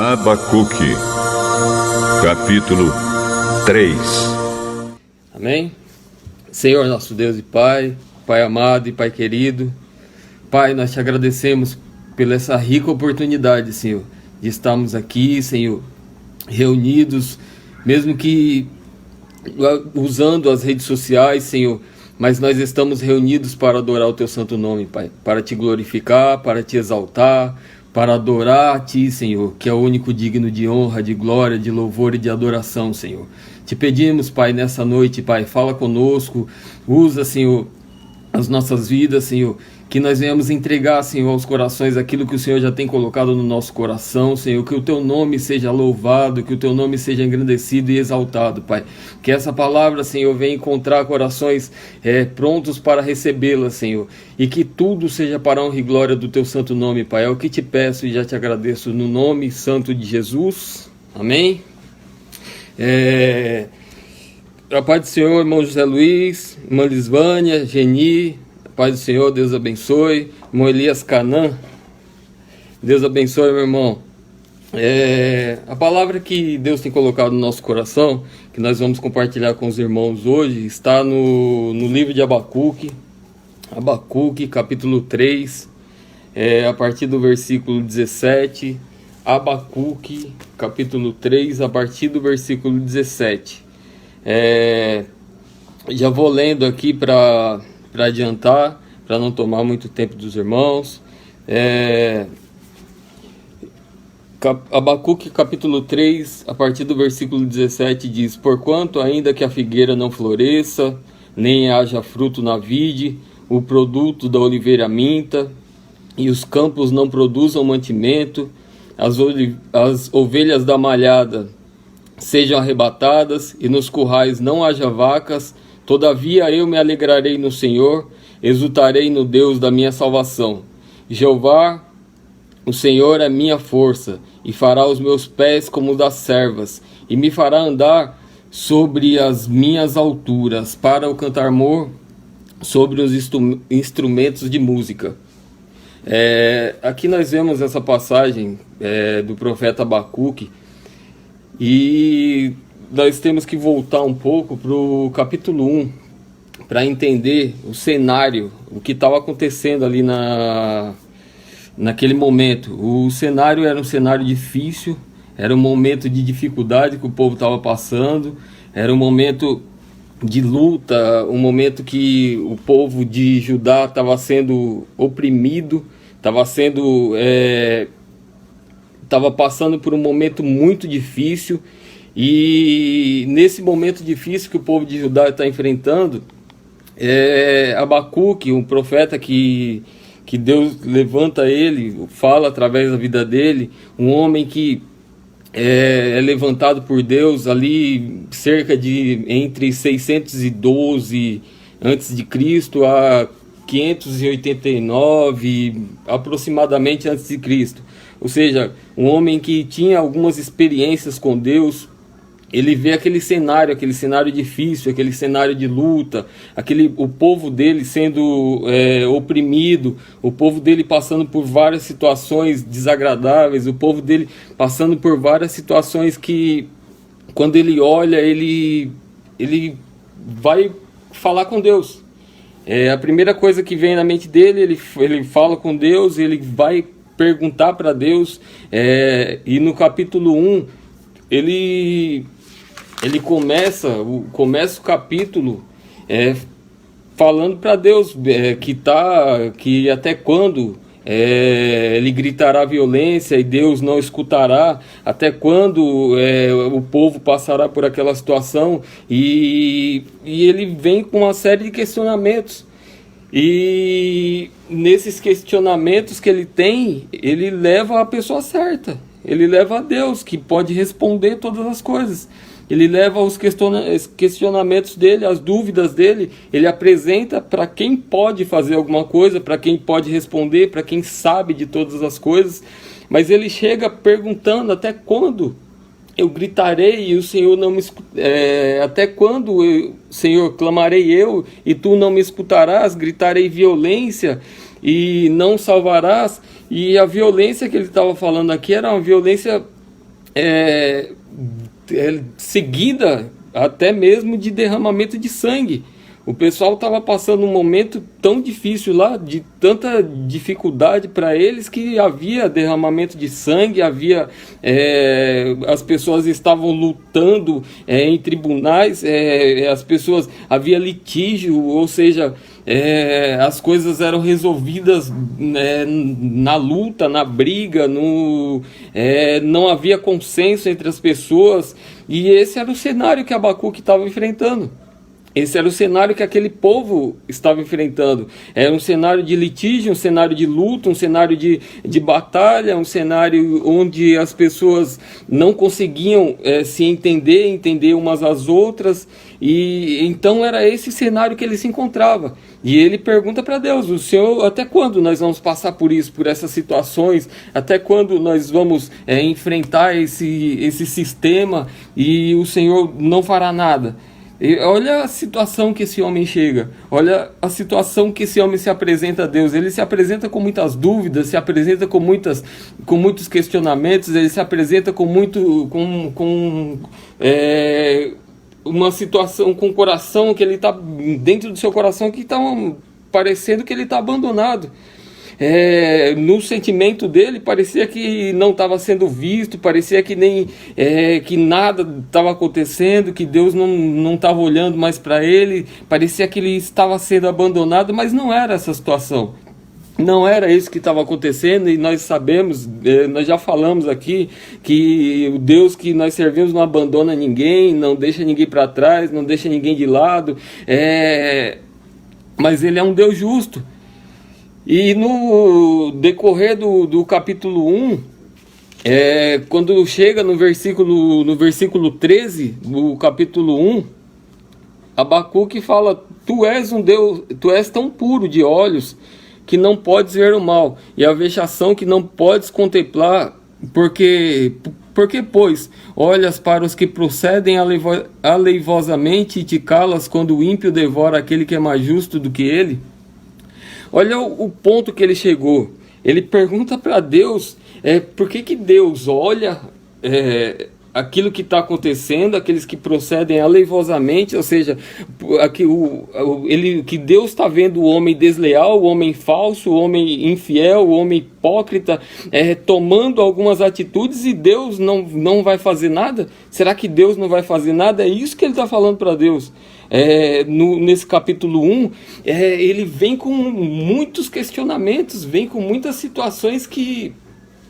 Abacuque, capítulo 3. Amém? Senhor nosso Deus e Pai, Pai amado e Pai querido, Pai, nós te agradecemos pela essa rica oportunidade, Senhor, de estarmos aqui, Senhor, reunidos, mesmo que usando as redes sociais, Senhor, mas nós estamos reunidos para adorar o teu santo nome, Pai, para te glorificar, para te exaltar, para adorar a ti, Senhor, que é o único digno de honra, de glória, de louvor e de adoração, Senhor. Te pedimos, Pai, nessa noite, Pai, fala conosco, usa, Senhor, as nossas vidas, Senhor, que nós venhamos entregar, Senhor, aos corações aquilo que o Senhor já tem colocado no nosso coração, Senhor, que o teu nome seja louvado, que o teu nome seja engrandecido e exaltado, Pai. Que essa palavra, Senhor, venha encontrar corações prontos para recebê-la, Senhor, e que tudo seja para a honra e glória do teu santo nome, Pai. É o que te peço e já te agradeço no nome santo de Jesus. Amém? A paz do Senhor, irmão José Luiz, irmã Lisvânia, Geni, a paz do Senhor, Deus abençoe. Irmão Elias Canã, Deus abençoe, meu irmão. A palavra que Deus tem colocado no nosso coração, que nós vamos compartilhar com os irmãos hoje, está no livro de Abacuque, capítulo 3, a partir do versículo 17. Abacuque, capítulo 3, a partir do versículo 17. Já vou lendo aqui para adiantar, para não tomar muito tempo dos irmãos. Abacuque, capítulo 3, a partir do versículo 17, diz: Porquanto ainda que a figueira não floresça, nem haja fruto na vide, o produto da oliveira minta, e os campos não produzam mantimento, as ovelhas da malhada sejam arrebatadas, e nos currais não haja vacas, todavia eu me alegrarei no Senhor, exultarei no Deus da minha salvação. Jeová, o Senhor é minha força, e fará os meus pés como os das servas, e me fará andar sobre as minhas alturas, para o cantar sobre os instrumentos de música. Aqui nós vemos essa passagem do profeta Abacuque, e nós temos que voltar um pouco para o capítulo 1, para entender o cenário, o que estava acontecendo ali naquele momento. O cenário era um cenário difícil, era um momento de dificuldade que o povo estava passando, era um momento de luta, um momento que o povo de Judá estava sendo oprimido, estava passando por um momento muito difícil, e nesse momento difícil que o povo de Judá está enfrentando, Abacuque, um profeta que Deus levanta ele, fala através da vida dele, um homem que é levantado por Deus ali cerca de entre 612 a.C. a 589 aproximadamente antes de Cristo. Ou seja, um homem que tinha algumas experiências com Deus. Ele vê aquele cenário difícil, aquele cenário de luta, o povo dele sendo oprimido, o povo dele passando por várias situações desagradáveis, o povo dele passando por várias situações que, quando ele olha, ele vai falar com Deus. A primeira coisa que vem na mente dele, ele fala com Deus, ele vai perguntar para Deus, e no capítulo 1, ele começa o capítulo falando para Deus que até quando ele gritará violência e Deus não escutará, até quando o povo passará por aquela situação, e ele vem com uma série de questionamentos. E nesses questionamentos que ele tem, ele leva a pessoa certa, ele leva a Deus, que pode responder todas as coisas. Ele leva os questionamentos dele, as dúvidas dele, ele apresenta para quem pode fazer alguma coisa, para quem pode responder, para quem sabe de todas as coisas. Mas ele chega perguntando: até quando eu gritarei e o Senhor não me até quando, Senhor, clamarei eu e tu não me escutarás? Gritarei violência e não salvarás? E a violência que ele estava falando aqui era uma violência seguida até mesmo de derramamento de sangue. O pessoal estava passando um momento tão difícil lá, de tanta dificuldade para eles, que havia derramamento de sangue, as pessoas estavam lutando em tribunais, havia litígio, ou seja, as coisas eram resolvidas na luta, na briga, não havia consenso entre as pessoas, e esse era o cenário que Abacuque estava enfrentando. Esse era o cenário que aquele povo estava enfrentando. Era um cenário de litígio, um cenário de luta, um cenário de batalha, um cenário onde as pessoas não conseguiam se entender umas às outras. E então era esse cenário que ele se encontrava. E ele pergunta para Deus: o Senhor, até quando nós vamos passar por isso, por essas situações? Até quando nós vamos enfrentar esse sistema e o Senhor não fará nada? E olha a situação que esse homem chega, olha a situação que esse homem se apresenta a Deus. Ele se apresenta com muitas dúvidas, se apresenta com muitos questionamentos, ele se apresenta uma situação, com o coração que ele está dentro do seu coração, que está parecendo que ele está abandonado. No sentimento dele parecia que não estava sendo visto, parecia que que nada estava acontecendo, que Deus não estava olhando mais para ele, parecia que ele estava sendo abandonado, mas não era essa situação. Não era isso que estava acontecendo, e nós sabemos, nós já falamos aqui, que o Deus que nós servimos não abandona ninguém, não deixa ninguém para trás, não deixa ninguém de lado, mas ele é um Deus justo. E no decorrer do capítulo 1, quando chega no versículo 13 do capítulo 1, Abacuque fala: tu és um Deus, tu és tão puro de olhos que não podes ver o mal, e a vexação que não podes contemplar, porque, pois, olhas para os que procedem aleivosamente e te calas quando o ímpio devora aquele que é mais justo do que ele. Olha o ponto que ele chegou. Ele pergunta para Deus por que Deus olha aquilo que está acontecendo, aqueles que procedem aleivosamente, ou seja, que Deus está vendo o homem desleal, o homem falso, o homem infiel, o homem hipócrita, tomando algumas atitudes, e Deus não vai fazer nada? Será que Deus não vai fazer nada? É isso que ele está falando para Deus. Nesse capítulo 1, ele vem com muitos questionamentos, vem com muitas situações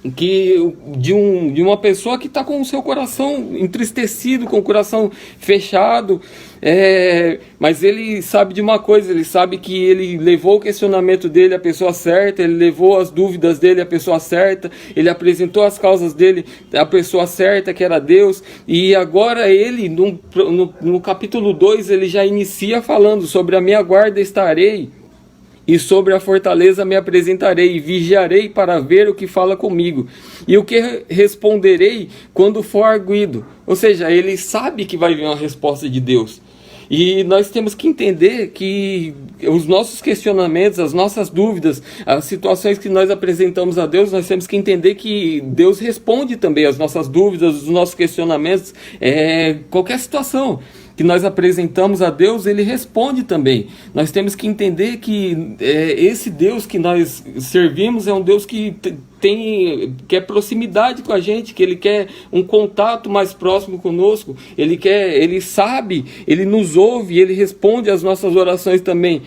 de uma pessoa que está com o seu coração entristecido, com o coração fechado, mas ele sabe de uma coisa, ele sabe que ele levou o questionamento dele à pessoa certa, ele levou as dúvidas dele à pessoa certa, ele apresentou as causas dele à pessoa certa, que era Deus, e agora ele, no capítulo 2, ele já inicia falando sobre a minha guarda estarei, e sobre a fortaleza me apresentarei, e vigiarei para ver o que fala comigo, e o que responderei quando for arguido. Ou seja, ele sabe que vai vir uma resposta de Deus. E nós temos que entender que os nossos questionamentos, as nossas dúvidas, as situações que nós apresentamos a Deus, nós temos que entender que Deus responde também às nossas dúvidas, os nossos questionamentos, qualquer situação que nós apresentamos a Deus, ele responde também. Nós temos que entender que esse Deus que nós servimos é um Deus que quer proximidade com a gente, que ele quer um contato mais próximo conosco, ele sabe, ele nos ouve, ele responde às nossas orações também.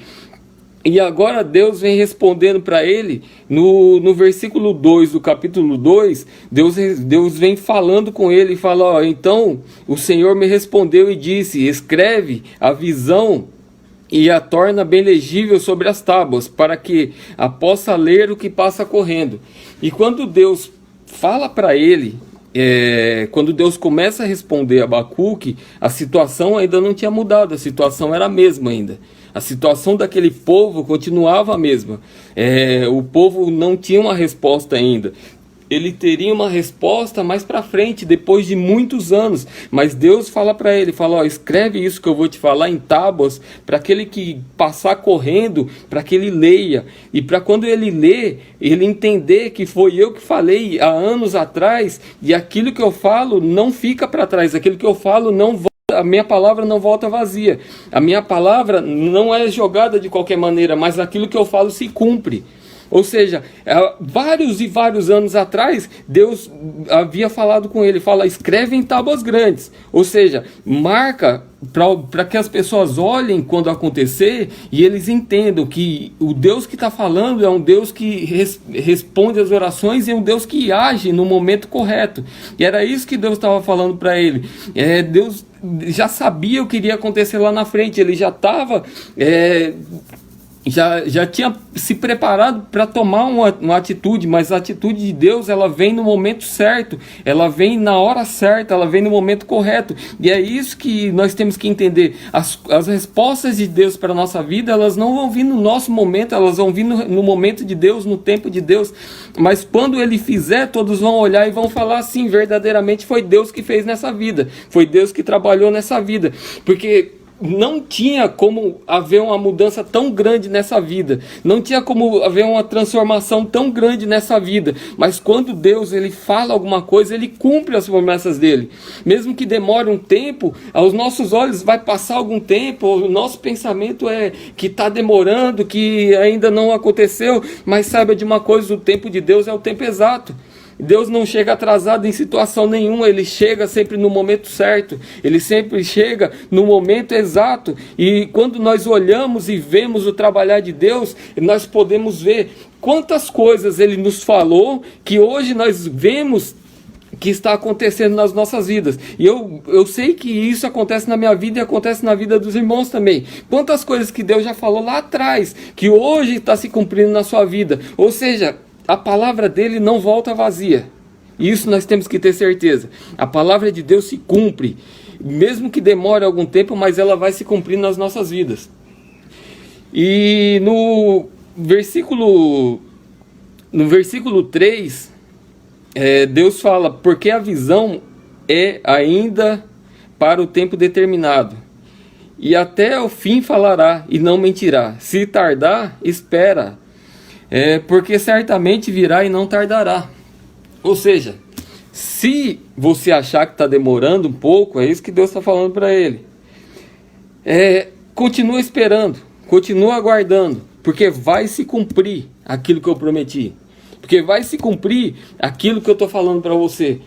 E agora Deus vem respondendo para ele, no versículo 2 do capítulo 2, Deus vem falando com ele e fala: então o Senhor me respondeu e disse, escreve a visão e a torna bem legível sobre as tábuas, para que a possa ler o que passa correndo. E quando Deus fala para ele, quando Deus começa a responder a Abacuque, a situação ainda não tinha mudado, a situação era a mesma ainda. A situação daquele povo continuava a mesma. O povo não tinha uma resposta ainda. ele teria uma resposta mais para frente, depois de muitos anos. Mas Deus fala para ele, fala, ó, escreve isso que eu vou te falar em tábuas, para aquele que passar correndo, para que ele leia. E para quando ele lê, ele entender que foi eu que falei há anos atrás, e aquilo que eu falo não fica para trás, aquilo que eu falo não volta. A minha palavra não volta vazia. A minha palavra não é jogada de qualquer maneira, mas aquilo que eu falo se cumpre. Ou seja, vários e vários anos atrás, Deus havia falado com ele, fala, escreve em tábuas grandes. Ou seja, marca para que as pessoas olhem quando acontecer e eles entendam que o Deus que está falando é um Deus que responde às orações e é um Deus que age no momento correto. E era isso que Deus estava falando para ele. Deus já sabia o que iria acontecer lá na frente, ele já estava... Já tinha se preparado para tomar uma atitude, mas a atitude de Deus, ela vem no momento certo, ela vem na hora certa, ela vem no momento correto. E é isso que nós temos que entender. As respostas de Deus para a nossa vida, elas não vão vir no nosso momento, elas vão vir no momento de Deus, no tempo de Deus. Mas quando Ele fizer, todos vão olhar e vão falar assim, verdadeiramente foi Deus que fez nessa vida, foi Deus que trabalhou nessa vida. Porque não tinha como haver uma mudança tão grande nessa vida, não tinha como haver uma transformação tão grande nessa vida, mas quando Deus ele fala alguma coisa, ele cumpre as promessas dele, mesmo que demore um tempo, aos nossos olhos vai passar algum tempo, o nosso pensamento é que está demorando, que ainda não aconteceu, mas saiba de uma coisa, o tempo de Deus é o tempo exato. Deus não chega atrasado em situação nenhuma, Ele chega sempre no momento certo, Ele sempre chega no momento exato, e quando nós olhamos e vemos o trabalhar de Deus, nós podemos ver quantas coisas Ele nos falou, que hoje nós vemos que está acontecendo nas nossas vidas, e eu sei que isso acontece na minha vida e acontece na vida dos irmãos também. Quantas coisas que Deus já falou lá atrás, que hoje está se cumprindo na sua vida, ou seja, a palavra dele não volta vazia. Isso nós temos que ter certeza. A palavra de Deus se cumpre, mesmo que demore algum tempo, mas ela vai se cumprir nas nossas vidas. E no versículo 3, Deus fala, porque a visão é ainda para o tempo determinado, e até o fim falará e não mentirá. Se tardar, espera, porque certamente virá e não tardará. Ou seja, se você achar que está demorando um pouco, é isso que Deus está falando para ele. Continua esperando, continua aguardando, porque vai se cumprir aquilo que eu prometi. Porque vai se cumprir aquilo que eu estou falando para você.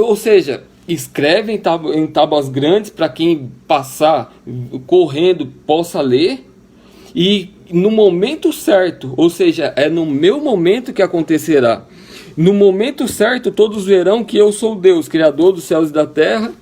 Ou seja, escreve em tábuas grandes para quem passar correndo possa ler. E no momento certo, ou seja, é no meu momento que acontecerá. No momento certo, todos verão que eu sou Deus, Criador dos céus e da terra,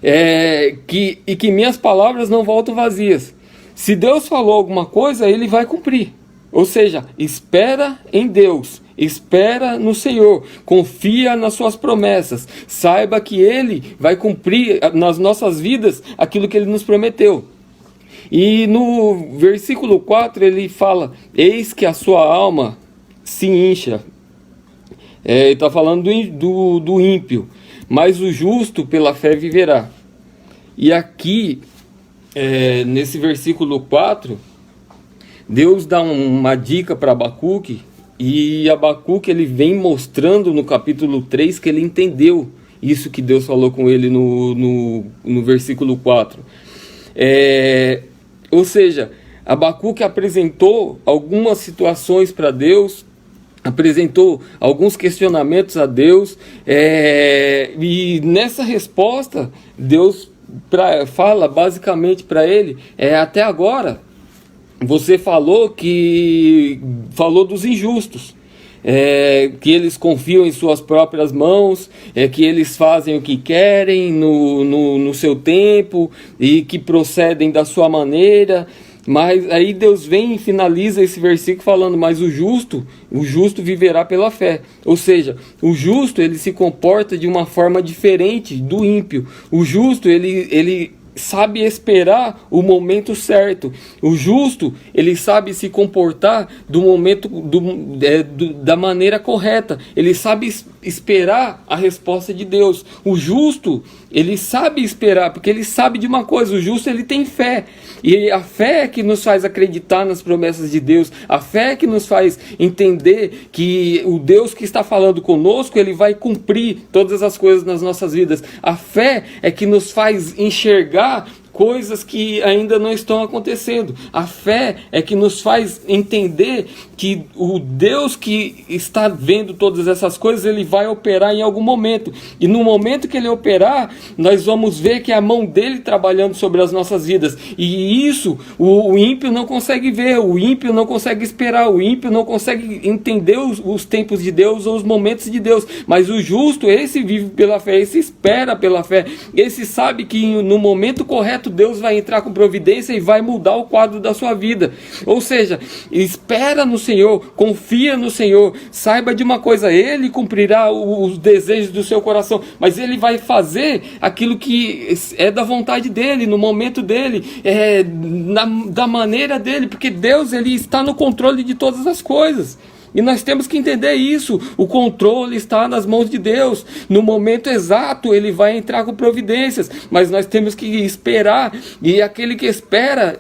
e que minhas palavras não voltam vazias. Se Deus falou alguma coisa, Ele vai cumprir. Ou seja, espera em Deus, espera no Senhor, confia nas suas promessas, saiba que Ele vai cumprir nas nossas vidas aquilo que Ele nos prometeu. E no versículo 4 ele fala, eis que a sua alma se incha. Ele está falando do ímpio, mas o justo pela fé viverá. E aqui, nesse versículo 4, Deus dá uma dica para Abacuque, e Abacuque ele vem mostrando no capítulo 3 que ele entendeu isso que Deus falou com ele no versículo 4. Ou seja, Abacuque apresentou algumas situações para Deus, apresentou alguns questionamentos a Deus, e nessa resposta, Deus fala basicamente para ele, até agora, você falou dos injustos, que eles confiam em suas próprias mãos, que eles fazem o que querem no seu tempo e que procedem da sua maneira. Mas aí Deus vem e finaliza esse versículo falando, mas o justo viverá pela fé. Ou seja, o justo ele se comporta de uma forma diferente do ímpio. O justo ele sabe esperar o momento certo. O justo, ele sabe se comportar do momento, da maneira correta. Ele sabe esperar a resposta de Deus. O justo, ele sabe esperar, porque ele sabe de uma coisa: o justo, ele tem fé. E a fé é que nos faz acreditar nas promessas de Deus. A fé é que nos faz entender que o Deus que está falando conosco, ele vai cumprir todas as coisas nas nossas vidas. A fé é que nos faz enxergar coisas que ainda não estão acontecendo. A fé é que nos faz entender que o Deus que está vendo todas essas coisas, ele vai operar em algum momento. E no momento que ele operar, nós vamos ver que é a mão dele trabalhando sobre as nossas vidas. E isso o ímpio não consegue ver, o ímpio não consegue esperar, o ímpio não consegue entender os tempos de Deus ou os momentos de Deus. Mas o justo, esse vive pela fé, esse espera pela fé, esse sabe que no momento correto Deus vai entrar com providência e vai mudar o quadro da sua vida. Ou seja, espera no Senhor, confia no Senhor, saiba de uma coisa: Ele cumprirá os desejos do seu coração, mas Ele vai fazer aquilo que é da vontade dEle, no momento dEle, da maneira dEle, porque Deus, Ele está no controle de todas as coisas. E nós temos que entender isso. O controle está nas mãos de Deus. No momento exato, Ele vai entrar com providências. Mas nós temos que esperar. E aquele que espera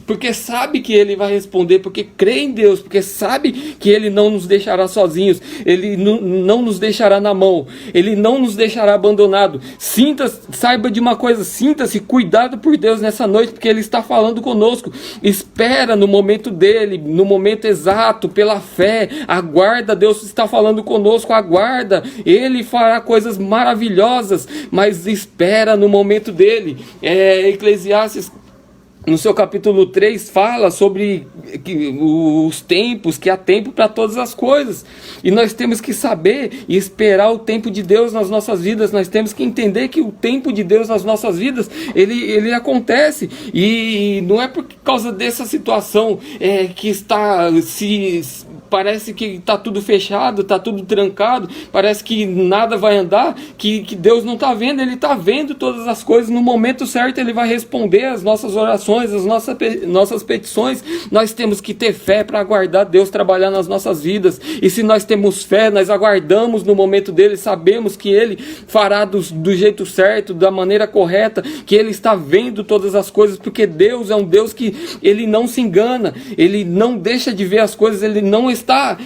porque sabe que Ele vai responder, porque crê em Deus, porque sabe que Ele não nos deixará sozinhos, Ele não nos deixará na mão, Ele não nos deixará abandonado. Saiba de uma coisa: sinta-se cuidado por Deus nessa noite, porque Ele está falando conosco. Espera no momento dEle, no momento exato, pela fé. Aguarda, Deus está falando conosco, aguarda. Ele fará coisas maravilhosas, mas espera no momento dEle. Eclesiastes, no seu capítulo 3, fala sobre os tempos, que há tempo para todas as coisas. E nós temos que saber e esperar o tempo de Deus nas nossas vidas. Nós temos que entender que o tempo de Deus nas nossas vidas, ele acontece. E não é por causa dessa situação que parece que está tudo fechado, está tudo trancado, parece que nada vai andar, que Deus não está vendo. Ele está vendo todas as coisas. No momento certo Ele vai responder as nossas orações, as nossas petições. Nós temos que ter fé para aguardar Deus trabalhar nas nossas vidas. E se nós temos fé, nós aguardamos no momento dEle, sabemos que Ele fará do jeito certo, da maneira correta, que Ele está vendo todas as coisas, porque Deus é um Deus que Ele não se engana, Ele não deixa de ver as coisas, Ele não está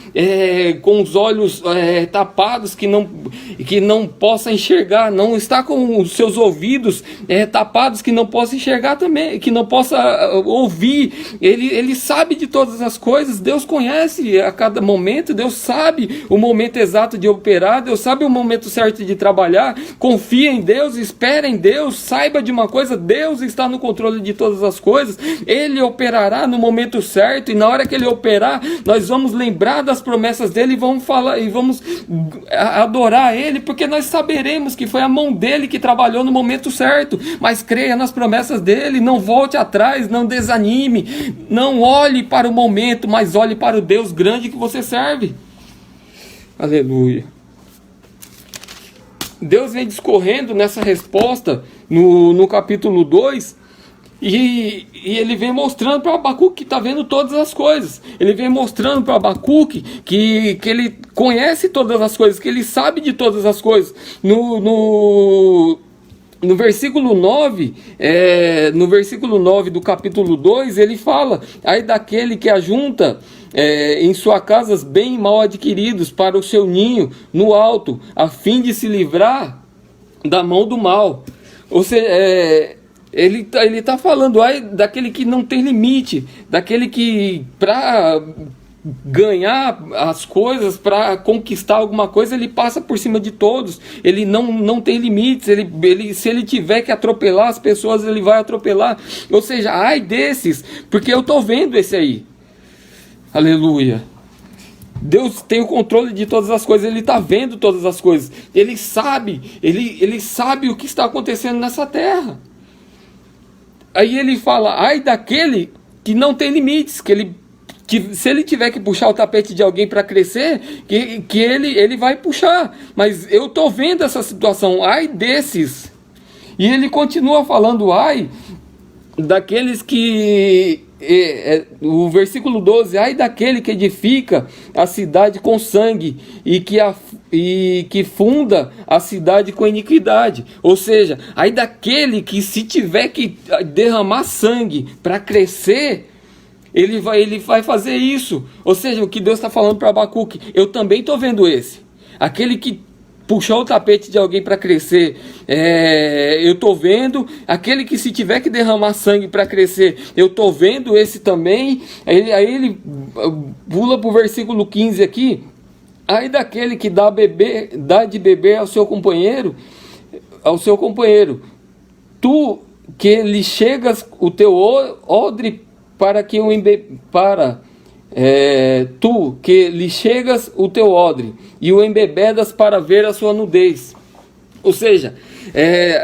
com os olhos tapados, que não possa enxergar, não está com os seus ouvidos tapados, que não possa enxergar também, que não possa ouvir. Ele sabe de todas as coisas. Deus conhece a cada momento, Deus sabe o momento exato de operar, Deus sabe o momento certo de trabalhar. Confia em Deus, espera em Deus, saiba de uma coisa: Deus está no controle de todas as coisas. Ele operará no momento certo, e na hora que Ele operar, nós vamos lembrar das promessas dEle e vamos falar e vamos adorar Ele, porque nós saberemos que foi a mão dEle que trabalhou no momento certo. Mas creia nas promessas dEle, não volte atrás, não desanime, não olhe para o momento, mas olhe para o Deus grande que você serve. Aleluia. Deus vem discorrendo nessa resposta no capítulo 2, e Ele vem mostrando para Abacuque que está vendo todas as coisas. Ele vem mostrando para Abacuque que Ele conhece todas as coisas, que Ele sabe de todas as coisas. No versículo 9, do capítulo 2, ele fala: ai daquele que ajunta em suas casas bem e mal adquiridos para o seu ninho no alto, a fim de se livrar da mão do mal. Ou seja, ele tá falando: ai daquele que não tem limite, daquele que para ganhar as coisas, para conquistar alguma coisa, ele passa por cima de todos. Ele não tem limites. Se ele tiver que atropelar as pessoas, ele vai atropelar. Ou seja, ai desses, porque eu estou vendo esse aí. Aleluia. Deus tem o controle de todas as coisas. Ele está vendo todas as coisas. Ele sabe o que está acontecendo nessa terra. Aí ele fala: ai daquele que não tem limites, que se ele tiver que puxar o tapete de alguém para crescer, que ele vai puxar. Mas eu estou vendo essa situação. Ai desses. E ele continua falando, ai daqueles que... o versículo 12, ai daquele que edifica a cidade com sangue e que funda a cidade com iniquidade. Ou seja, ai daquele que, se tiver que derramar sangue para crescer, ele vai fazer isso. Ou seja, o que Deus está falando para Abacuque, eu também estou vendo esse, aquele que puxou o tapete de alguém para crescer, eu estou vendo. Aquele que, se tiver que derramar sangue para crescer, eu estou vendo esse também. Aí ele pula para o versículo 15 aqui. Aí daquele que dá de beber ao seu companheiro, tu que lhe chegas o teu odre para que o tu que lhe chegas o teu odre e o embebedas para ver a sua nudez. Ou seja,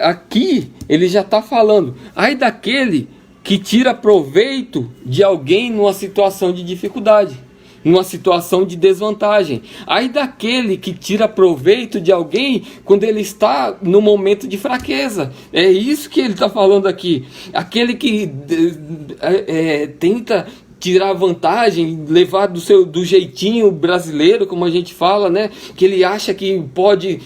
aqui ele já está falando, ai daquele que tira proveito de alguém numa situação de dificuldade, numa situação de desvantagem. Ai daquele que tira proveito de alguém quando ele está no momento de fraqueza. É isso que ele está falando aqui. Aquele que tenta tirar vantagem, levar do jeitinho brasileiro, como a gente fala, né? Que ele acha que pode,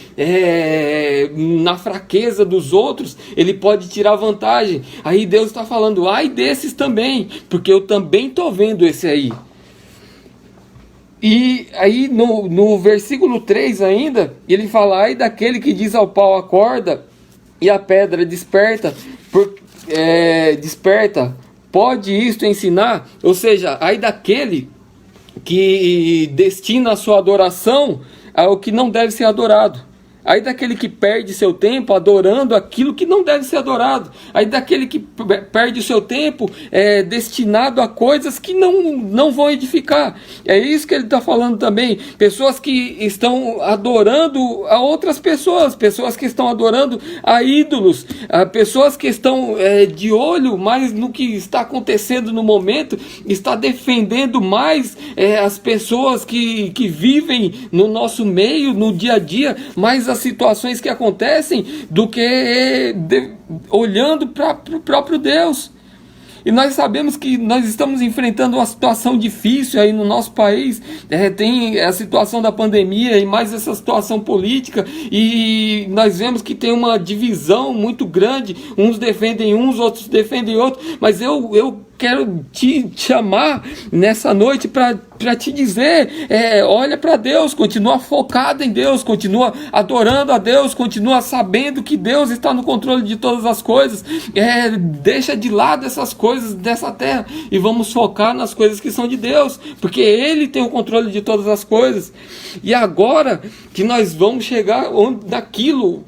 na fraqueza dos outros, ele pode tirar vantagem. Aí Deus está falando, ai desses também, porque eu também estou vendo esse aí. E aí no versículo 3 ainda, ele fala, ai daquele que diz ao pau acorda e a pedra desperta, pode isto ensinar? Ou seja, ai daquele que destina a sua adoração ao que não deve ser adorado. Aí daquele que perde seu tempo adorando aquilo que não deve ser adorado. Aí daquele que perde o seu tempo destinado a coisas que não vão edificar. É isso que ele está falando também. Pessoas que estão adorando a outras pessoas. Pessoas que estão adorando a ídolos. Pessoas que estão de olho mais no que está acontecendo no momento. Está defendendo mais as pessoas que vivem no nosso meio, no dia a dia, mais as situações que acontecem do que olhando para o próprio Deus. E nós sabemos que nós estamos enfrentando uma situação difícil aí no nosso país. Tem a situação da pandemia e mais essa situação política, e nós vemos que tem uma divisão muito grande. Uns defendem uns, outros defendem outros. Mas eu quero te chamar nessa noite para te dizer, olha para Deus, continua focado em Deus, continua adorando a Deus, continua sabendo que Deus está no controle de todas as coisas. Deixa de lado essas coisas dessa terra e vamos focar nas coisas que são de Deus, porque Ele tem o controle de todas as coisas. E agora que nós vamos chegar daquilo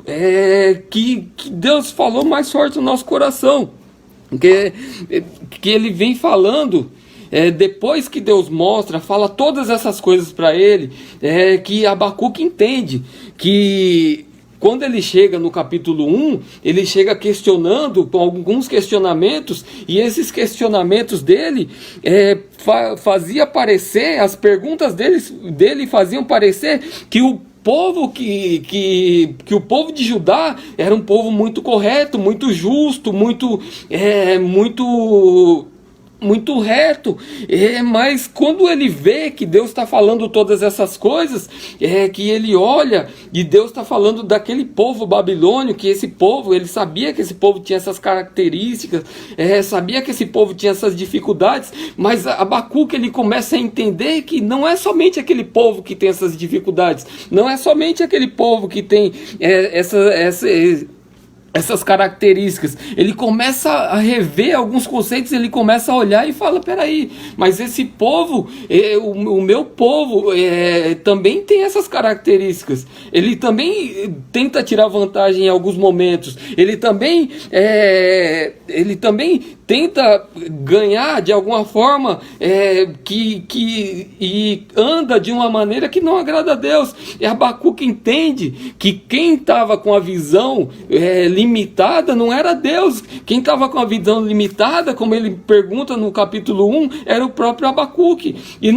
que Deus falou mais forte no nosso coração, que ele vem falando, depois que Deus fala todas essas coisas para ele, que Abacuque entende que quando ele chega no capítulo 1, ele chega questionando, com alguns questionamentos, e esses questionamentos dele fazia parecer, as perguntas dele faziam parecer que o povo que o povo de Judá era um povo muito correto, muito justo, muito reto, mas quando ele vê que Deus está falando todas essas coisas, que ele olha e Deus está falando daquele povo babilônio, que esse povo, ele sabia que esse povo tinha essas características, sabia que esse povo tinha essas dificuldades, mas Abacuque ele começa a entender que não é somente aquele povo que tem essas dificuldades, não é somente aquele povo que tem essas características. Ele começa a rever alguns conceitos, ele começa a olhar e fala, peraí, mas esse povo, o meu povo também tem essas características, ele também tenta tirar vantagem em alguns momentos, ele também tenta ganhar de alguma forma, e anda de uma maneira que não agrada a Deus. E Abacuque entende que quem estava com a visão limitada não era Deus. Quem estava com a visão limitada, como ele pergunta no capítulo 1, era o próprio Abacuque. E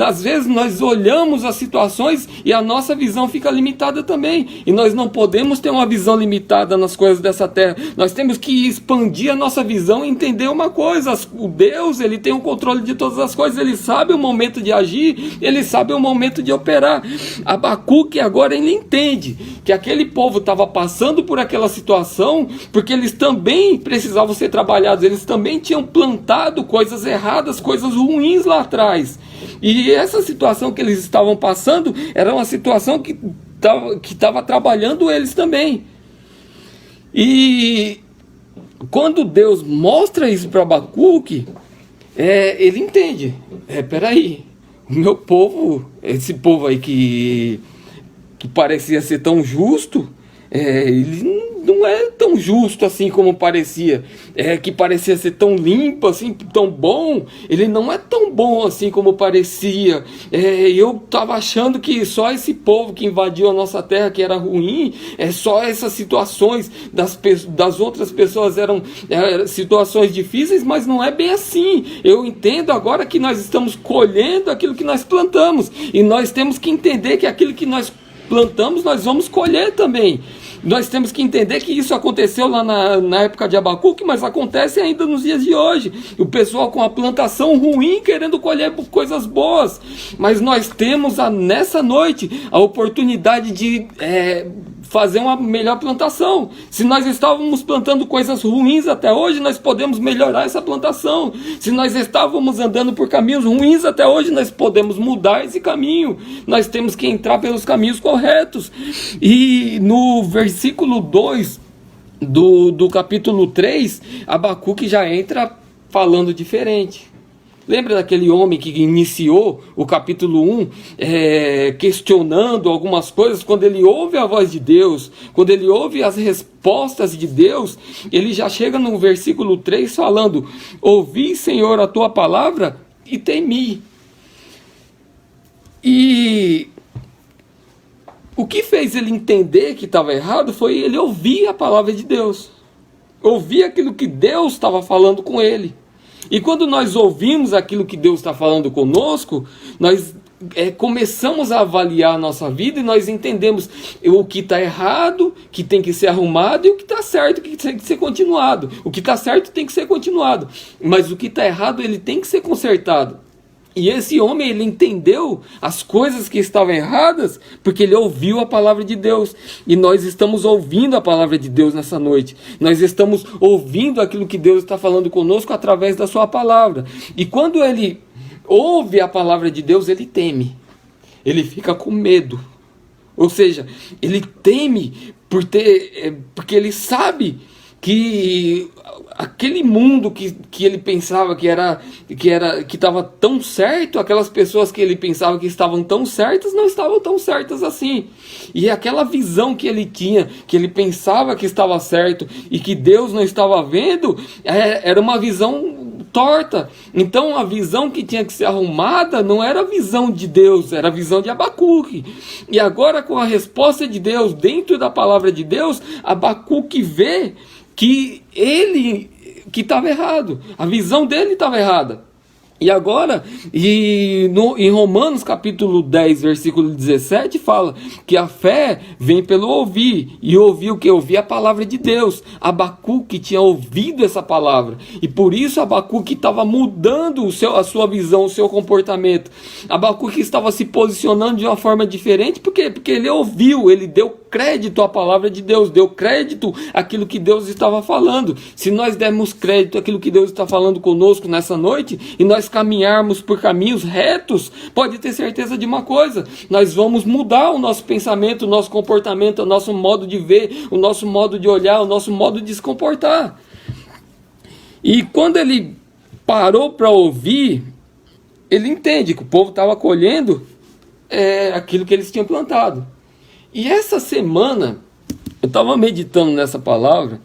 às vezes nós olhamos as situações e a nossa visão fica limitada também. E nós não podemos ter uma visão limitada nas coisas dessa terra. Nós temos que expandir a nossa visão e entender uma coisa: o Deus, ele tem o controle de todas as coisas, ele sabe o momento de agir, ele sabe o momento de operar. Abacuque agora ele entende que aquele povo estava passando por aquela situação porque eles também precisavam ser trabalhados, eles também tinham plantado coisas erradas, coisas ruins lá atrás. E essa situação que eles estavam passando era uma situação que estava trabalhando eles também. E quando Deus mostra isso para Abacuque, ele entende: peraí, o meu povo, esse povo aí que parecia ser tão justo, ele não é tão justo assim como parecia, que parecia ser tão limpo assim, tão bom, ele não é tão bom assim como parecia. Eu estava achando que só esse povo que invadiu a nossa terra que era ruim, só essas situações das outras pessoas eram situações difíceis, mas não é bem assim. Eu entendo agora que nós estamos colhendo aquilo que nós plantamos, e nós temos que entender que aquilo que nós plantamos, nós vamos colher também. Nós temos que entender que isso aconteceu lá na época de Abacuque, mas acontece ainda nos dias de hoje. O pessoal com a plantação ruim querendo colher coisas boas. Mas nós temos nessa noite a oportunidade de fazer uma melhor plantação. Se nós estávamos plantando coisas ruins até hoje, nós podemos melhorar essa plantação. Se nós estávamos andando por caminhos ruins até hoje, nós podemos mudar esse caminho. Nós temos que entrar pelos caminhos corretos. E no versículo 2 do capítulo 3, Abacuque já entra falando diferente. Lembra daquele homem que iniciou o capítulo 1 questionando algumas coisas? Quando ele ouve a voz de Deus, quando ele ouve as respostas de Deus, ele já chega no versículo 3 falando: ouvi, Senhor, a tua palavra e temi. E o que fez ele entender que estava errado foi ele ouvir a palavra de Deus, ouvir aquilo que Deus estava falando com ele. E quando nós ouvimos aquilo que Deus está falando conosco, nós começamos a avaliar a nossa vida e nós entendemos o que está errado, que tem que ser arrumado, e o que está certo, que tem que ser continuado. O que está certo tem que ser continuado, mas o que está errado, ele tem que ser consertado. E esse homem, ele entendeu as coisas que estavam erradas, porque ele ouviu a palavra de Deus. E nós estamos ouvindo a palavra de Deus nessa noite. Nós estamos ouvindo aquilo que Deus está falando conosco através da sua palavra. E quando ele ouve a palavra de Deus, ele teme. Ele fica com medo. Ou seja, ele teme porque ele sabe que aquele mundo que ele pensava que estava tão certo, aquelas pessoas que ele pensava que estavam tão certas, não estavam tão certas assim. E aquela visão que ele tinha, que ele pensava que estava certo e que Deus não estava vendo, era uma visão torta. Então a visão que tinha que ser arrumada não era a visão de Deus, era a visão de Abacuque. E agora, com a resposta de Deus dentro da palavra de Deus, Abacuque vê que ele estava errado, a visão dele estava errada. E agora, em Romanos capítulo 10, versículo 17, fala que a fé vem pelo ouvir, e ouvir o que? Ouvir a palavra de Deus. Abacuque tinha ouvido essa palavra, e por isso Abacuque estava mudando a sua visão, o seu comportamento. Abacuque estava se posicionando de uma forma diferente, porque ele ouviu, ele deu crédito à palavra de Deus, deu crédito àquilo que Deus estava falando. Se nós dermos crédito àquilo que Deus está falando conosco nessa noite, e nós caminharmos por caminhos retos, pode ter certeza de uma coisa: nós vamos mudar o nosso pensamento, o nosso comportamento, o nosso modo de ver, o nosso modo de olhar, o nosso modo de se comportar. E quando ele parou para ouvir, ele entende que o povo estava colhendo aquilo que eles tinham plantado. E essa semana, eu estava meditando nessa palavra,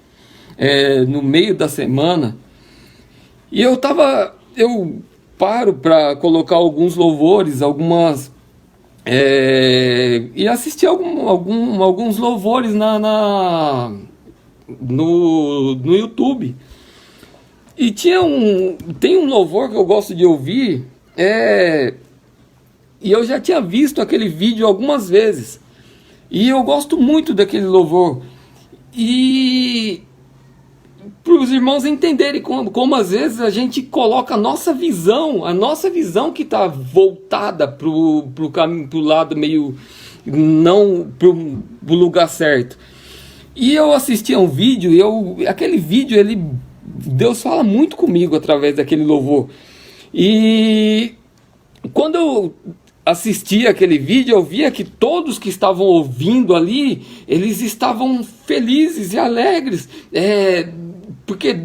no meio da semana, E eu paro para colocar alguns louvores, e assistir alguns louvores no YouTube. E tem um louvor que eu gosto de ouvir, e eu já tinha visto aquele vídeo algumas vezes, e eu gosto muito daquele louvor. E para os irmãos entenderem como às vezes a gente coloca a nossa visão que está voltada para o caminho, para o lado meio, não para o lugar certo. E eu assisti a um vídeo, aquele vídeo, Deus fala muito comigo através daquele louvor. E quando eu assisti aquele vídeo, eu via que todos que estavam ouvindo ali, eles estavam felizes e alegres, porque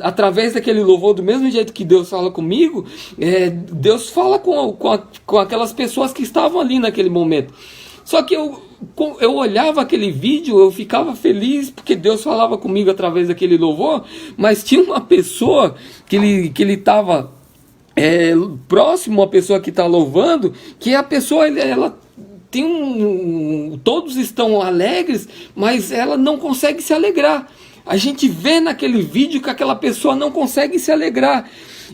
através daquele louvor, do mesmo jeito que Deus fala comigo, Deus fala com aquelas pessoas que estavam ali naquele momento. Só que eu olhava aquele vídeo, eu ficava feliz porque Deus falava comigo através daquele louvor, mas tinha uma pessoa que ele estava próximo à pessoa que está louvando, que a pessoa ela tem todos estão alegres, mas ela não consegue se alegrar. A gente vê naquele vídeo que aquela pessoa não consegue se alegrar.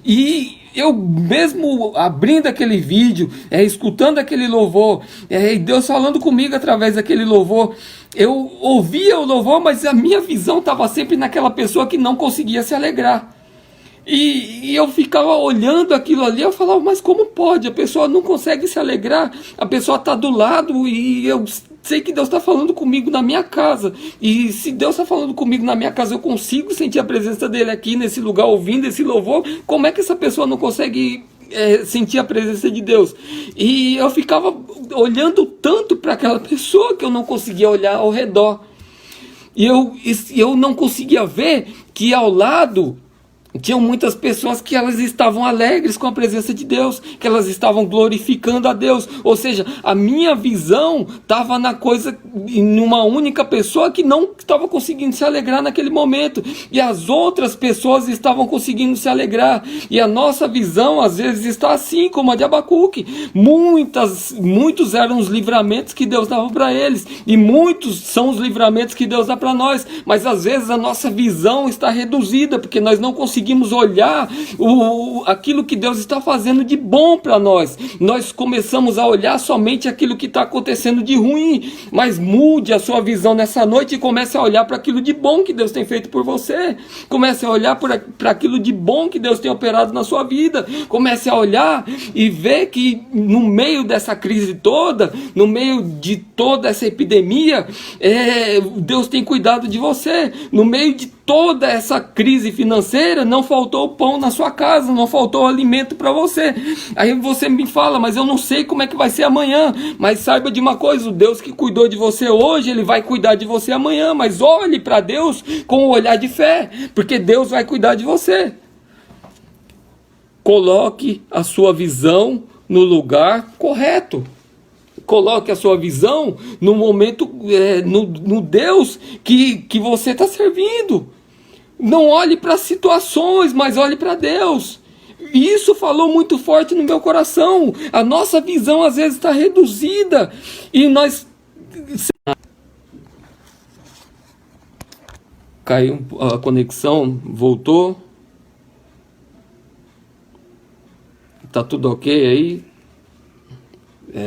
E eu mesmo abrindo aquele vídeo, escutando aquele louvor, e Deus falando comigo através daquele louvor, eu ouvia o louvor, mas a minha visão estava sempre naquela pessoa que não conseguia se alegrar. E eu ficava olhando aquilo ali, eu falava, mas como pode? A pessoa não consegue se alegrar, a pessoa está do lado e eu sei que Deus está falando comigo na minha casa. E se Deus está falando comigo na minha casa, eu consigo sentir a presença dele aqui nesse lugar, ouvindo esse louvor. Como é que essa pessoa não consegue sentir a presença de Deus? E eu ficava olhando tanto para aquela pessoa que eu não conseguia olhar ao redor. E eu não conseguia ver que ao lado tinham muitas pessoas que elas estavam alegres com a presença de Deus, que elas estavam glorificando a Deus. Ou seja, a minha visão estava em uma única pessoa que não estava conseguindo se alegrar naquele momento, e as outras pessoas estavam conseguindo se alegrar. E a nossa visão às vezes está assim, como a de Abacuque. Muitos eram os livramentos que Deus dava para eles, e muitos são os livramentos que Deus dá para nós, mas às vezes a nossa visão está reduzida, porque nós não conseguimos olhar aquilo que Deus está fazendo de bom para nós. Nós começamos a olhar somente aquilo que está acontecendo de ruim. Mas mude a sua visão nessa noite e comece a olhar para aquilo de bom que Deus tem feito por você. Comece a olhar para aquilo de bom que Deus tem operado na sua vida. Comece a olhar e ver que no meio dessa crise toda, no meio de toda essa epidemia, Deus tem cuidado de você. No meio de toda essa crise financeira, não faltou pão na sua casa, não faltou alimento para você. Aí você me fala, mas eu não sei como é que vai ser amanhã. Mas saiba de uma coisa, o Deus que cuidou de você hoje, Ele vai cuidar de você amanhã. Mas olhe para Deus com o olhar de fé, porque Deus vai cuidar de você. Coloque a sua visão no lugar correto. Coloque a sua visão no momento, no Deus que você está servindo. Não olhe para as situações, mas olhe para Deus. E isso falou muito forte no meu coração. A nossa visão às vezes está reduzida. E nós... Caiu a conexão, voltou. Tá tudo ok aí?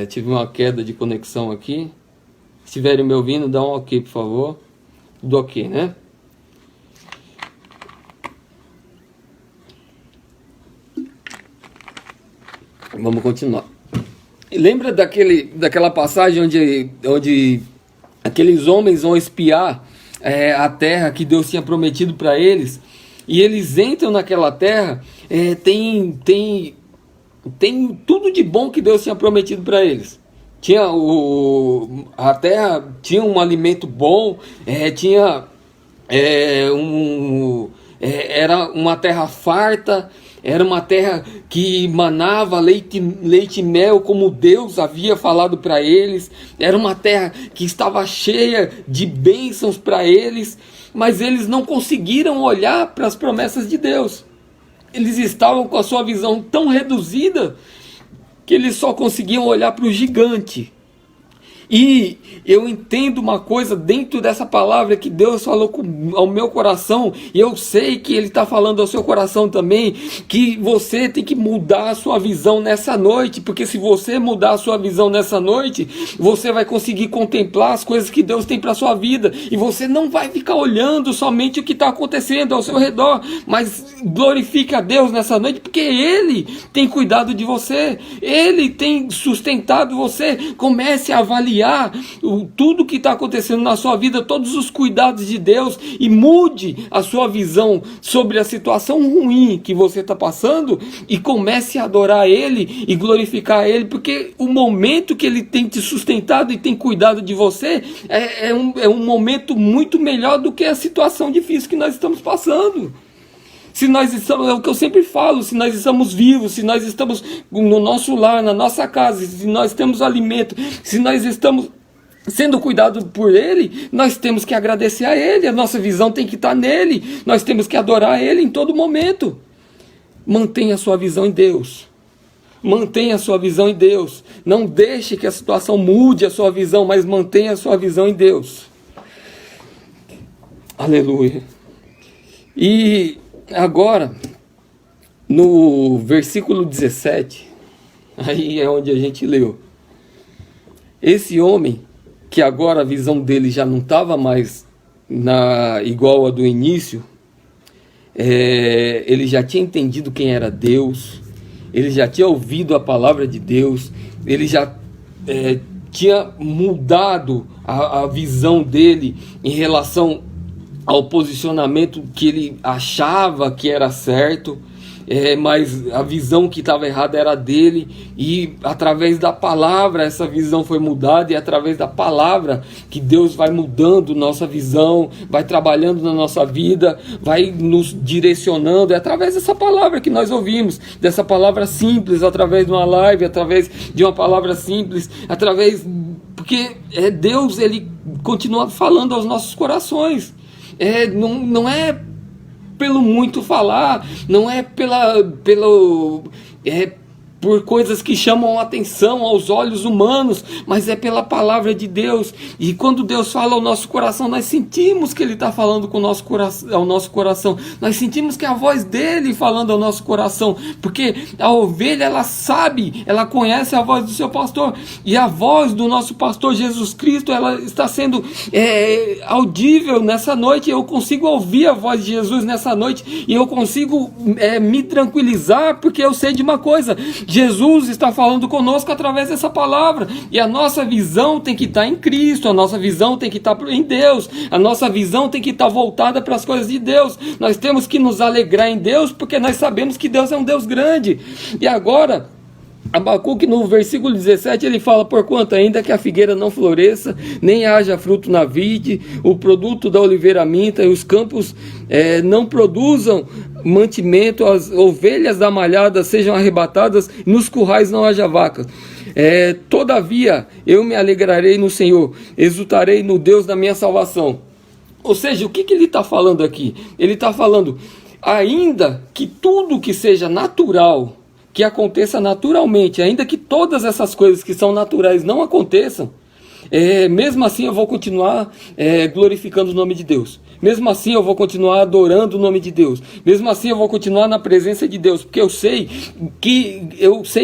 Tive uma queda de conexão aqui. Se estiverem me ouvindo, dá um ok, por favor. Tudo ok, né? Vamos continuar. Lembra daquela passagem onde aqueles homens vão espiar a terra que Deus tinha prometido para eles? E eles entram naquela terra, tem tudo de bom que Deus tinha prometido para eles. A terra tinha um alimento bom, era uma terra farta, era uma terra que manava leite e mel, como Deus havia falado para eles. Era uma terra que estava cheia de bênçãos para eles, mas eles não conseguiram olhar para as promessas de Deus. eles estavam com a sua visão tão reduzida que eles só conseguiam olhar para o gigante. E eu entendo uma coisa dentro dessa palavra que Deus falou ao meu coração, e eu sei que Ele está falando ao seu coração também, que você tem que mudar a sua visão nessa noite, porque se você mudar a sua visão nessa noite, você vai conseguir contemplar as coisas que Deus tem para a sua vida, e você não vai ficar olhando somente o que está acontecendo ao seu redor, mas glorifique a Deus nessa noite, porque Ele tem cuidado de você, Ele tem sustentado você. Comece a avaliar tudo que está acontecendo na sua vida, todos os cuidados de Deus, e mude a sua visão sobre a situação ruim que você está passando, e comece a adorar Ele e glorificar Ele, porque o momento que Ele tem te sustentado e tem cuidado de você é um momento muito melhor do que a situação difícil que nós estamos passando. Se nós estamos, é o que eu sempre falo, se nós estamos vivos, se nós estamos no nosso lar, na nossa casa, se nós temos alimento, se nós estamos sendo cuidados por Ele, nós temos que agradecer a Ele, a nossa visão tem que estar nele, nós temos que adorar Ele em todo momento. Mantenha a sua visão em Deus. Mantenha a sua visão em Deus. Não deixe que a situação mude a sua visão, mas mantenha a sua visão em Deus. Aleluia. E agora, no versículo 17, aí é onde a gente leu. Esse homem, que agora a visão dele já não estava mais igual a do início, ele já tinha entendido quem era Deus, ele já tinha ouvido a palavra de Deus, ele já tinha mudado a visão dele em relação ao posicionamento que ele achava que era certo, mas a visão que estava errada era dele, e através da palavra essa visão foi mudada, e através da palavra que Deus vai mudando nossa visão, vai trabalhando na nossa vida, vai nos direcionando, é através dessa palavra que nós ouvimos, dessa palavra simples, através de uma live, através de uma palavra simples, porque Deus, Ele continua falando aos nossos corações. Não é pelo muito falar, não é por coisas que chamam a atenção aos olhos humanos, mas é pela palavra de Deus. E quando Deus fala ao nosso coração, nós sentimos que Ele está falando com ao nosso coração, nós sentimos que é a voz dEle falando ao nosso coração, porque a ovelha, ela sabe, ela conhece a voz do seu pastor, e a voz do nosso pastor Jesus Cristo, ela está sendo audível nessa noite. Eu consigo ouvir a voz de Jesus nessa noite, e eu consigo me tranquilizar, porque eu sei de uma coisa: Jesus está falando conosco através dessa palavra, e a nossa visão tem que estar em Cristo, a nossa visão tem que estar em Deus, a nossa visão tem que estar voltada para as coisas de Deus. Nós temos que nos alegrar em Deus, porque nós sabemos que Deus é um Deus grande. E agora, Abacuque, no versículo 17, ele fala: porquanto ainda que a figueira não floresça, nem haja fruto na vide, o produto da oliveira minta, e os campos não produzam mantimento, as ovelhas da malhada sejam arrebatadas, nos currais não haja vacas. Todavia eu me alegrarei no Senhor, exultarei no Deus da minha salvação. Ou seja, o que ele está falando aqui? Ele está falando, ainda que tudo que seja natural, que aconteça naturalmente, ainda que todas essas coisas que são naturais não aconteçam, mesmo assim eu vou continuar glorificando o nome de Deus. Mesmo assim eu vou continuar adorando o nome de Deus. Mesmo assim eu vou continuar na presença de Deus, porque eu sei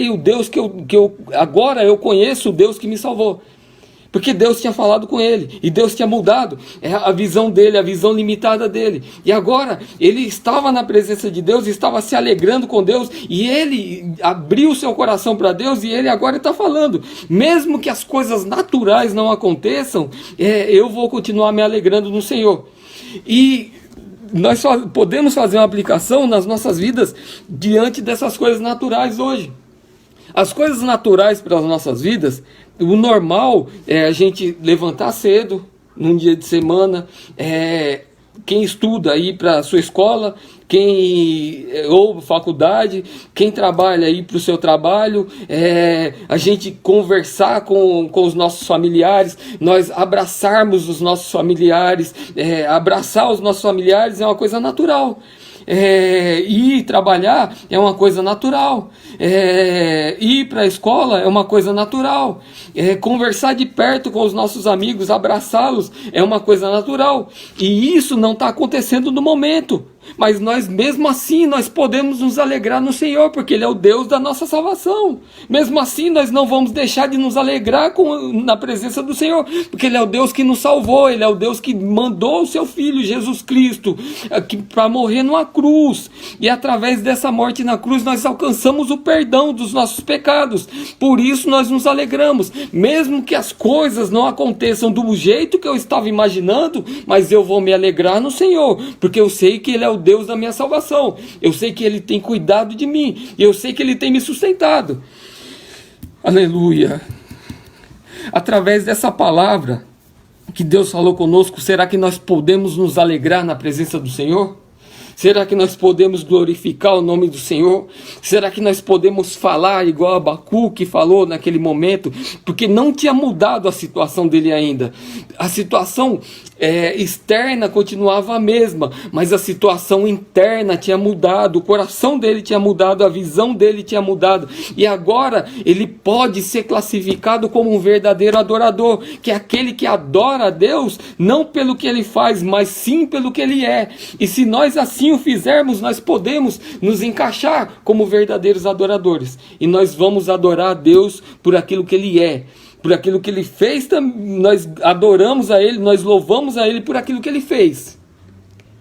o Deus que eu agora eu conheço, o Deus que me salvou. Porque Deus tinha falado com ele, e Deus tinha mudado a visão dele, a visão limitada dele. E agora ele estava na presença de Deus, estava se alegrando com Deus, e ele abriu seu coração para Deus, e ele agora está falando: mesmo que as coisas naturais não aconteçam, eu vou continuar me alegrando no Senhor. E nós só podemos fazer uma aplicação nas nossas vidas diante dessas coisas naturais hoje. As coisas naturais para as nossas vidas, o normal é a gente levantar cedo, num dia de semana, quem estuda ir para a sua escola, ou faculdade, quem trabalha ir para o seu trabalho, a gente conversar com os nossos familiares, nós abraçarmos os nossos familiares, abraçar os nossos familiares é uma coisa natural. ir trabalhar é uma coisa natural, ir para a escola é uma coisa natural, conversar de perto com os nossos amigos, abraçá-los é uma coisa natural, e isso não está acontecendo no momento. Mas nós, mesmo assim, nós podemos nos alegrar no Senhor, porque Ele é o Deus da nossa salvação. Mesmo assim, nós não vamos deixar de nos alegrar na presença do Senhor, porque Ele é o Deus que nos salvou, Ele é o Deus que mandou o seu Filho, Jesus Cristo, para morrer numa cruz. E através dessa morte na cruz, nós alcançamos o perdão dos nossos pecados. Por isso, nós nos alegramos. Mesmo que as coisas não aconteçam do jeito que eu estava imaginando, mas eu vou me alegrar no Senhor, porque eu sei que Ele é o Deus da minha salvação, eu sei que Ele tem cuidado de mim, eu sei que Ele tem me sustentado. Aleluia. Através dessa palavra que Deus falou conosco, será que nós podemos nos alegrar na presença do Senhor? Será que nós podemos glorificar o nome do Senhor? Será que nós podemos falar igual Abacuque falou naquele momento? Porque não tinha mudado a situação dele ainda. A situação externa continuava a mesma, mas a situação interna tinha mudado, o coração dele tinha mudado, a visão dele tinha mudado, e agora ele pode ser classificado como um verdadeiro adorador, que é aquele que adora a Deus, não pelo que ele faz, mas sim pelo que ele é. E se nós assim o fizermos, nós podemos nos encaixar como verdadeiros adoradores, e nós vamos adorar a Deus por aquilo que ele é, por aquilo que Ele fez. Nós adoramos a Ele, nós louvamos a Ele por aquilo que Ele fez,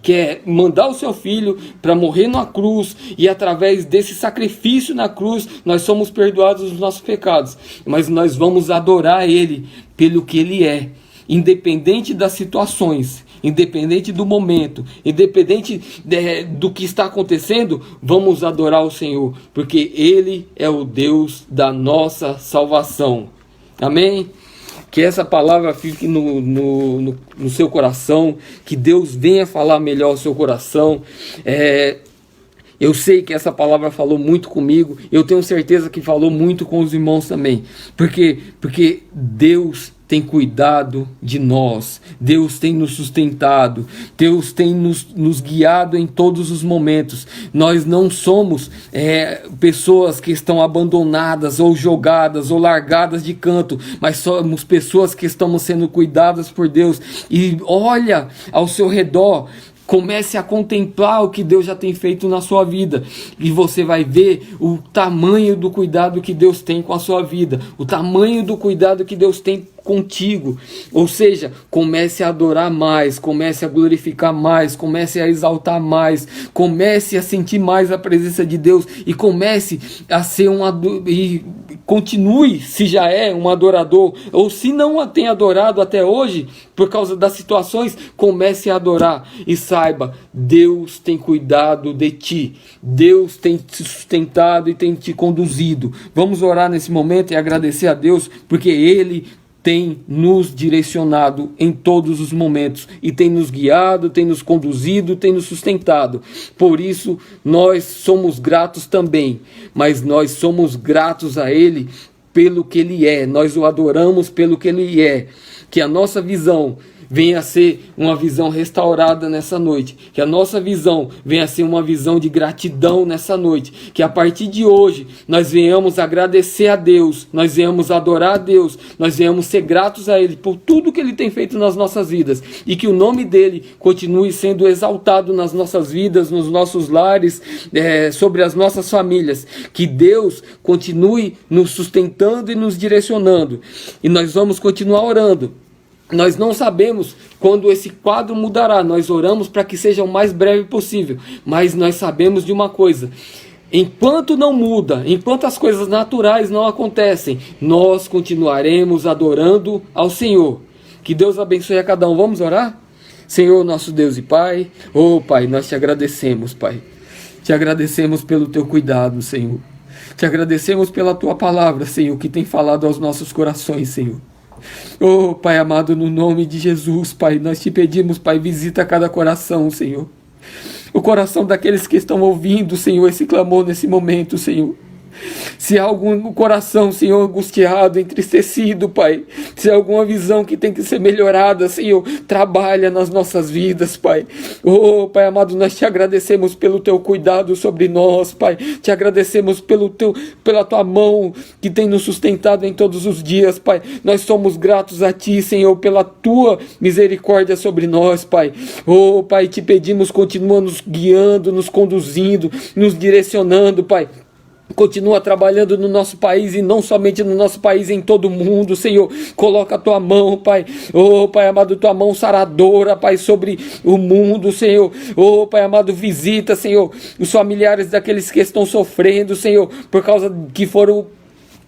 que é mandar o seu Filho para morrer na cruz, e através desse sacrifício na cruz, nós somos perdoados dos nossos pecados. Mas nós vamos adorar Ele pelo que Ele é, independente das situações, independente do momento, independente do que está acontecendo, vamos adorar o Senhor, porque Ele é o Deus da nossa salvação. Amém? Que essa palavra fique no seu coração, que Deus venha falar melhor ao seu coração. Eu sei que essa palavra falou muito comigo, eu tenho certeza que falou muito com os irmãos também, porque Deus tem cuidado de nós, Deus tem nos sustentado, Deus tem nos guiado em todos os momentos. Nós não somos pessoas que estão abandonadas ou jogadas ou largadas de canto, mas somos pessoas que estamos sendo cuidadas por Deus. E olha ao seu redor, comece a contemplar o que Deus já tem feito na sua vida, e você vai ver o tamanho do cuidado que Deus tem com a sua vida, o tamanho do cuidado que Deus tem contigo. Ou seja, comece a adorar mais, comece a glorificar mais, comece a exaltar mais, comece a sentir mais a presença de Deus, e comece a ser e continue, se já é um adorador, ou se não a tem adorado até hoje, por causa das situações, comece a adorar, e saiba, Deus tem cuidado de ti, Deus tem te sustentado e tem te conduzido. Vamos orar nesse momento e agradecer a Deus, porque Ele tem nos direcionado em todos os momentos, e tem nos guiado, tem nos conduzido, tem nos sustentado. Por isso nós somos gratos também, mas nós somos gratos a Ele pelo que Ele é, nós o adoramos pelo que Ele é. Que a nossa visão venha a ser uma visão restaurada nessa noite, que a nossa visão venha a ser uma visão de gratidão nessa noite, que a partir de hoje nós venhamos agradecer a Deus, nós venhamos adorar a Deus, nós venhamos ser gratos a Ele por tudo que Ele tem feito nas nossas vidas, e que o nome dEle continue sendo exaltado nas nossas vidas, nos nossos lares, sobre as nossas famílias, que Deus continue nos sustentando e nos direcionando, e nós vamos continuar orando. Nós não sabemos quando esse quadro mudará, nós oramos para que seja o mais breve possível, mas nós sabemos de uma coisa: enquanto não muda, enquanto as coisas naturais não acontecem, nós continuaremos adorando ao Senhor. Que Deus abençoe a cada um. Vamos orar? Senhor, nosso Deus e Pai, Pai, nós te agradecemos, Pai. Te agradecemos pelo teu cuidado, Senhor. Te agradecemos pela tua palavra, Senhor, que tem falado aos nossos corações, Senhor. Pai amado, no nome de Jesus, Pai, nós te pedimos, Pai, visita cada coração, Senhor. O coração daqueles que estão ouvindo, Senhor, esse clamor nesse momento, Senhor. Se há algum coração, Senhor, angustiado, entristecido, Pai, se há alguma visão que tem que ser melhorada, Senhor, trabalha nas nossas vidas, Pai. Oh, Pai amado, nós te agradecemos pelo teu cuidado sobre nós, Pai. Te agradecemos pela tua mão que tem nos sustentado em todos os dias, Pai. Nós somos gratos a ti, Senhor, pela tua misericórdia sobre nós, Pai. Oh, Pai, te pedimos, continua nos guiando, nos conduzindo, nos direcionando, Pai. Continua trabalhando no nosso país e não somente no nosso país, em todo o mundo, Senhor. Coloca a tua mão, Pai. Oh, Pai amado, tua mão saradora, Pai, sobre o mundo, Senhor. Oh, Pai amado, visita, Senhor, os familiares daqueles que estão sofrendo, Senhor, por causa que foram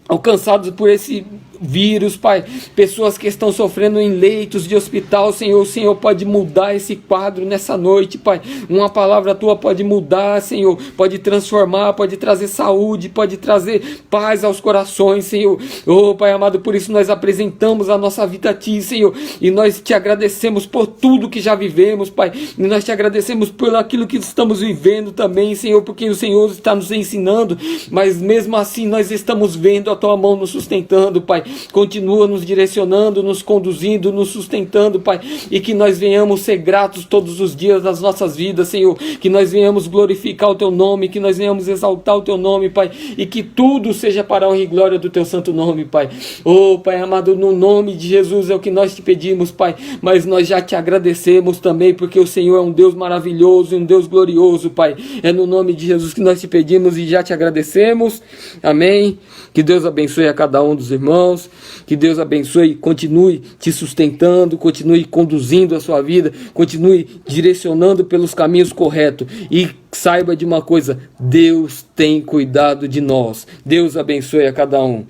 alcançados por esse vírus, Pai, pessoas que estão sofrendo em leitos de hospital, Senhor. O Senhor pode mudar esse quadro nessa noite, Pai. Uma palavra tua pode mudar, Senhor, pode transformar, pode trazer saúde, pode trazer paz aos corações, Senhor. Oh, Pai amado, por isso nós apresentamos a nossa vida a ti, Senhor, e nós te agradecemos por tudo que já vivemos, Pai, e nós te agradecemos por aquilo que estamos vivendo também, Senhor, porque o Senhor está nos ensinando, mas mesmo assim nós estamos vendo a tua mão nos sustentando, Pai. Continua nos direcionando, nos conduzindo, nos sustentando, Pai, e que nós venhamos ser gratos todos os dias das nossas vidas, Senhor, que nós venhamos glorificar o teu nome, que nós venhamos exaltar o teu nome, Pai, e que tudo seja para a honra e glória do teu santo nome, Pai. Oh, Pai amado, no nome de Jesus é o que nós te pedimos, Pai, mas nós já te agradecemos também, porque o Senhor é um Deus maravilhoso e um Deus glorioso, Pai. É no nome de Jesus que nós te pedimos e já te agradecemos. Amém. Que Deus abençoe a cada um dos irmãos, que Deus abençoe, continue te sustentando, continue conduzindo a sua vida, continue direcionando pelos caminhos corretos, e saiba de uma coisa: Deus tem cuidado de nós. Deus abençoe a cada um.